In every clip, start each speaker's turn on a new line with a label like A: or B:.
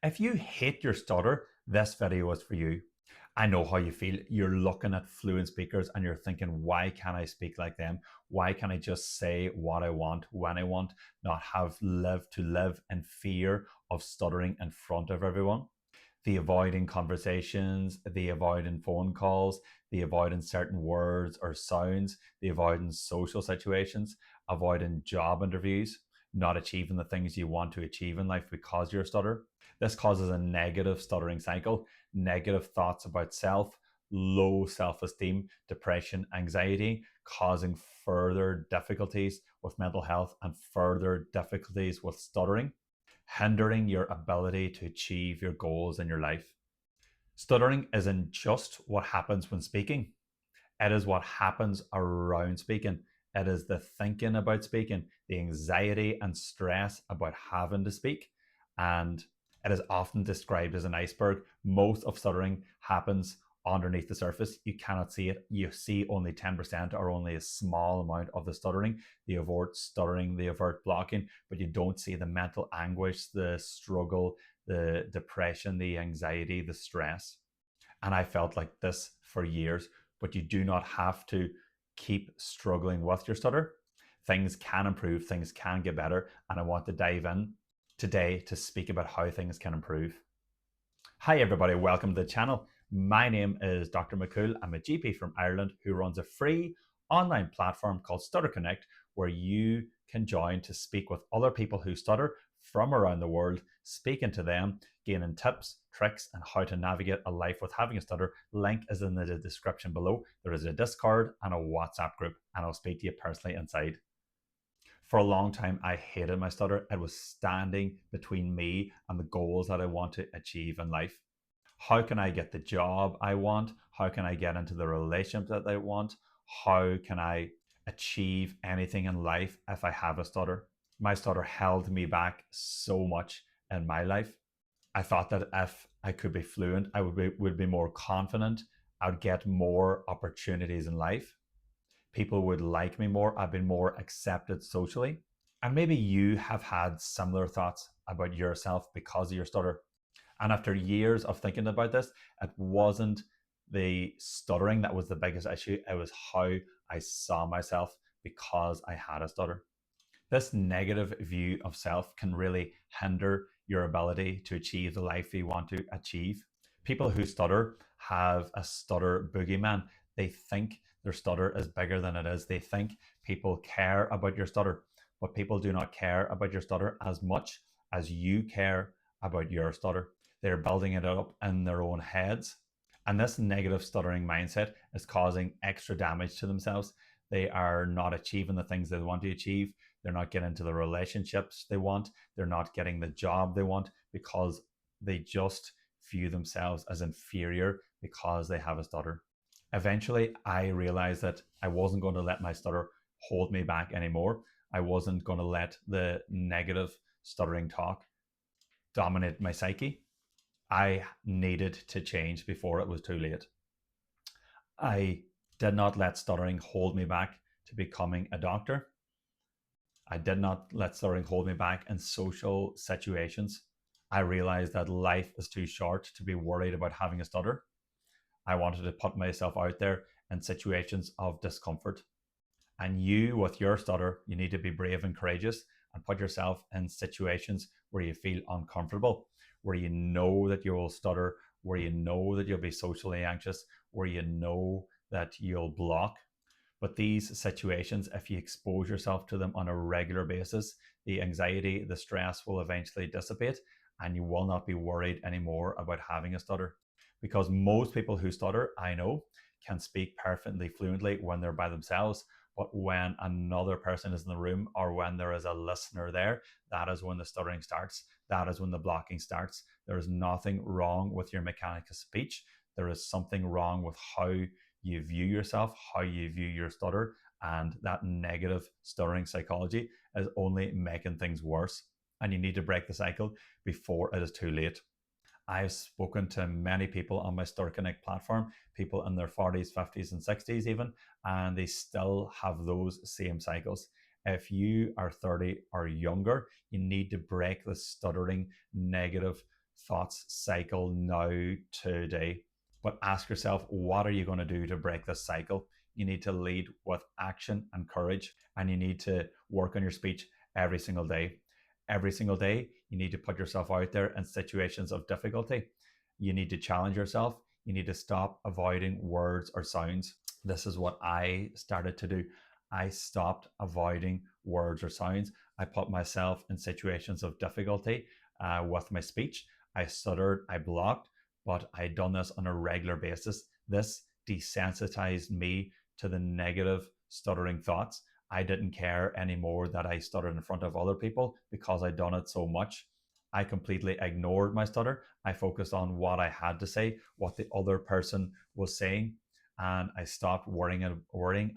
A: If you hate your stutter, this video is for you. I know how you feel. You're looking at fluent speakers and you're thinking, why can't I speak like them? Why can't I just say what I want when I want, not have to live in fear of stuttering in front of everyone? The avoiding conversations, the avoiding phone calls, the avoiding certain words or sounds, the avoiding social situations, avoiding job interviews, not achieving the things you want to achieve in life because you're a stutter. This causes a negative stuttering cycle, negative thoughts about self, low self esteem, depression, anxiety, causing further difficulties with mental health and further difficulties with stuttering, hindering your ability to achieve your goals in your life. Stuttering isn't just what happens when speaking, it is what happens around speaking. It is the thinking about speaking, the anxiety and stress about having to speak. And it is often described as an iceberg. Most of stuttering happens underneath the surface. You cannot see it. You see only 10% or only a small amount of the stuttering, the overt stuttering, the overt blocking, but you don't see the mental anguish, the struggle, the depression, the anxiety, the stress. And I felt like this for years, but you do not have to keep struggling with your stutter. Things can improve, things can get better, and I want to dive in today to speak about how things can improve. Hi, everybody, welcome to the channel. My name is Dr. McCool. I'm a GP from Ireland who runs a free online platform called Stutter Connect, where you can join to speak with other people who stutter from around the world, speaking to them, gaining tips, tricks, and how to navigate a life with having a stutter. Link is in the description below. There is a Discord and a WhatsApp group, and I'll speak to you personally inside. For a long time, I hated my stutter. It was standing between me and the goals that I want to achieve in life. How can I get the job I want? How can I get into the relationship that I want? How can I achieve anything in life if I have a stutter? My stutter held me back so much in my life. I thought that if I could be fluent, I would be more confident. I would get more opportunities in life. People would like me more. I've been more accepted socially. And maybe you have had similar thoughts about yourself because of your stutter. And after years of thinking about this, it wasn't the stuttering that was the biggest issue. It was how I saw myself because I had a stutter. This negative view of self can really hinder your ability to achieve the life you want to achieve. People who stutter have a stutter boogeyman. They think their stutter is bigger than it is. They think people care about your stutter, but people do not care about your stutter as much as you care about your stutter. They're building it up in their own heads. And this negative stuttering mindset is causing extra damage to themselves. They are not achieving the things they want to achieve. They're not getting into the relationships they want. They're not getting the job they want because they just view themselves as inferior because they have a stutter. Eventually, I realized that I wasn't going to let my stutter hold me back anymore. I wasn't going to let the negative stuttering talk dominate my psyche. I needed to change before it was too late. I did not let stuttering hold me back to becoming a doctor. I did not let stuttering hold me back in social situations. I realized that life is too short to be worried about having a stutter. I wanted to put myself out there in situations of discomfort. And you, with your stutter, you need to be brave and courageous and put yourself in situations where you feel uncomfortable, where you know that you will stutter, where you know that you'll be socially anxious, where you know that you'll block. But these situations, if you expose yourself to them on a regular basis, the anxiety, the stress will eventually dissipate and you will not be worried anymore about having a stutter. Because most people who stutter, I know, can speak perfectly fluently when they're by themselves. But when another person is in the room or when there is a listener there, that is when the stuttering starts. That is when the blocking starts. There is nothing wrong with your mechanical speech. There is something wrong with how you view yourself, how you view your stutter, and that negative stuttering psychology is only making things worse. And you need to break the cycle before it is too late. I've spoken to many people on my Stutter Connect platform, people in their 40s, 50s, and 60s even, and they still have those same cycles. If you are 30 or younger, you need to break the stuttering negative thoughts cycle now today. But ask yourself, what are you going to do to break this cycle? You need to lead with action and courage, and you need to work on your speech every single day. Every single day, you need to put yourself out there in situations of difficulty. You need to challenge yourself. You need to stop avoiding words or sounds. This is what I started to do. I stopped avoiding words or sounds. I put myself in situations of difficulty with my speech. I stuttered, I blocked, but I had done this on a regular basis. This desensitized me to the negative stuttering thoughts. I didn't care anymore that I stuttered in front of other people because I'd done it so much. I completely ignored my stutter. I focused on what I had to say, what the other person was saying, and I stopped worrying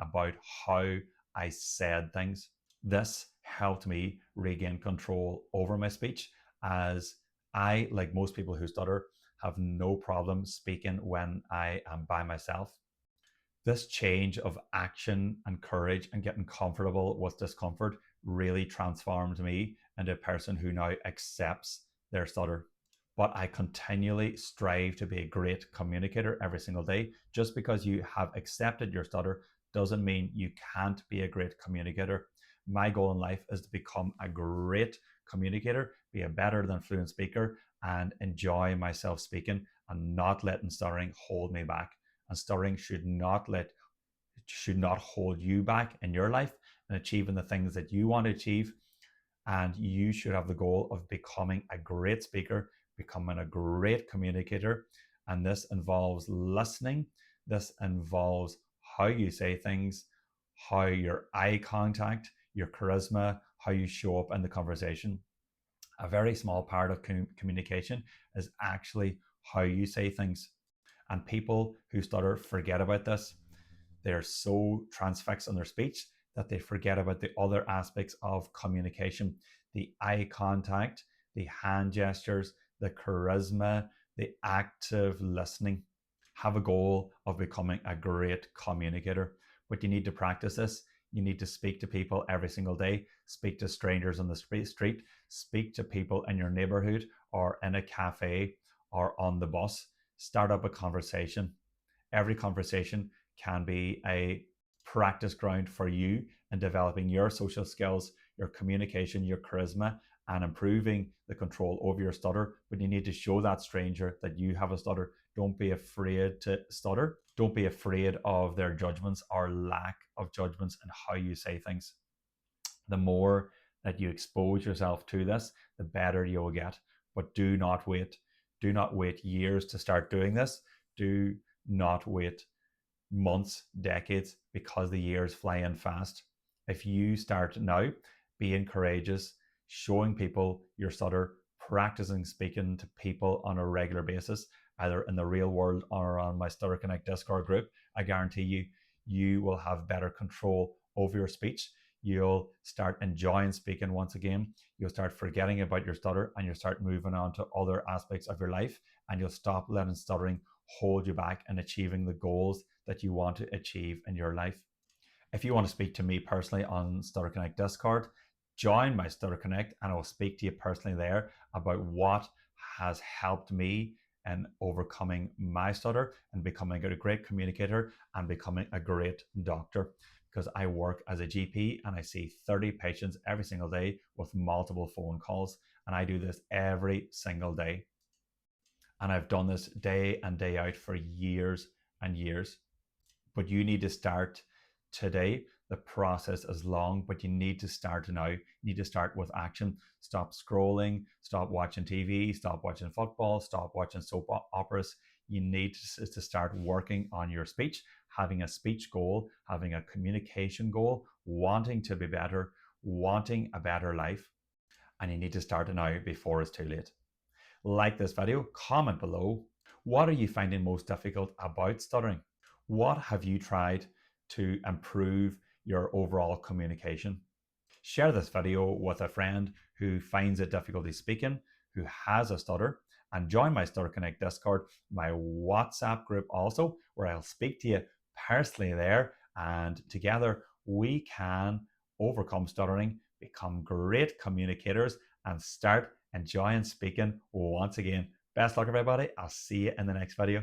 A: about how I said things. This helped me regain control over my speech, as I, like most people who stutter, have no problem speaking when I am by myself. This change of action and courage and getting comfortable with discomfort really transformed me into a person who now accepts their stutter. But I continually strive to be a great communicator every single day. Just because you have accepted your stutter doesn't mean you can't be a great communicator. My goal in life is to become a great communicator, be a better than fluent speaker, and enjoy myself speaking and not letting stuttering hold me back. And stuttering should not hold you back in your life and achieving the things that you want to achieve. And you should have the goal of becoming a great speaker, becoming a great communicator. And this involves listening. This involves how you say things, how your eye contact, your charisma, how you show up in the conversation. A very small part of communication is actually how you say things. And people who stutter forget about this. They're so transfixed on their speech that they forget about the other aspects of communication: the eye contact, the hand gestures, the charisma, the active listening. Have a goal of becoming a great communicator, but you need to practice this. You need to speak to people every single day, speak to strangers on the street, speak to people in your neighborhood or in a cafe or on the bus. Start up a conversation. Every conversation can be a practice ground for you in developing your social skills, your communication, your charisma, and improving the control over your stutter. But you need to show that stranger that you have a stutter. Don't be afraid to stutter. Don't be afraid of their judgments or lack of judgments in how you say things. The more that you expose yourself to this, the better you will get. But do not wait. Do not wait years to start doing this. Do not wait months, decades, because the years fly in fast. If you start now, being courageous, showing people your stutter, practicing speaking to people on a regular basis, either in the real world or on my Stutter Connect Discord group, I guarantee you, you will have better control over your speech. You'll start enjoying speaking once again. You'll start forgetting about your stutter and you'll start moving on to other aspects of your life, and you'll stop letting stuttering hold you back in achieving the goals that you want to achieve in your life. If you want to speak to me personally on Stutter Connect Discord, join my Stutter Connect and I will speak to you personally there about what has helped me in overcoming my stutter and becoming a great communicator and becoming a great doctor. Because I work as a GP and I see 30 patients every single day with multiple phone calls, and I do this every single day. And I've done this day in, day out for years and years. But you need to start today. The process is long, but you need to start now. You need to start with action. Stop scrolling, stop watching TV, stop watching football, stop watching soap operas. You need to start working on your speech, having a speech goal, having a communication goal, wanting to be better, wanting a better life. And you need to start now before it's too late. Like this video, comment below. What are you finding most difficult about stuttering? What have you tried to improve your overall communication? Share this video with a friend who finds it difficulty speaking, who has a stutter, and join my Stutter Connect Discord, my WhatsApp group also, where I'll speak to you personally there, and together we can overcome stuttering, become great communicators, and start enjoying speaking once again. Best luck, everybody. I'll see you in the next video.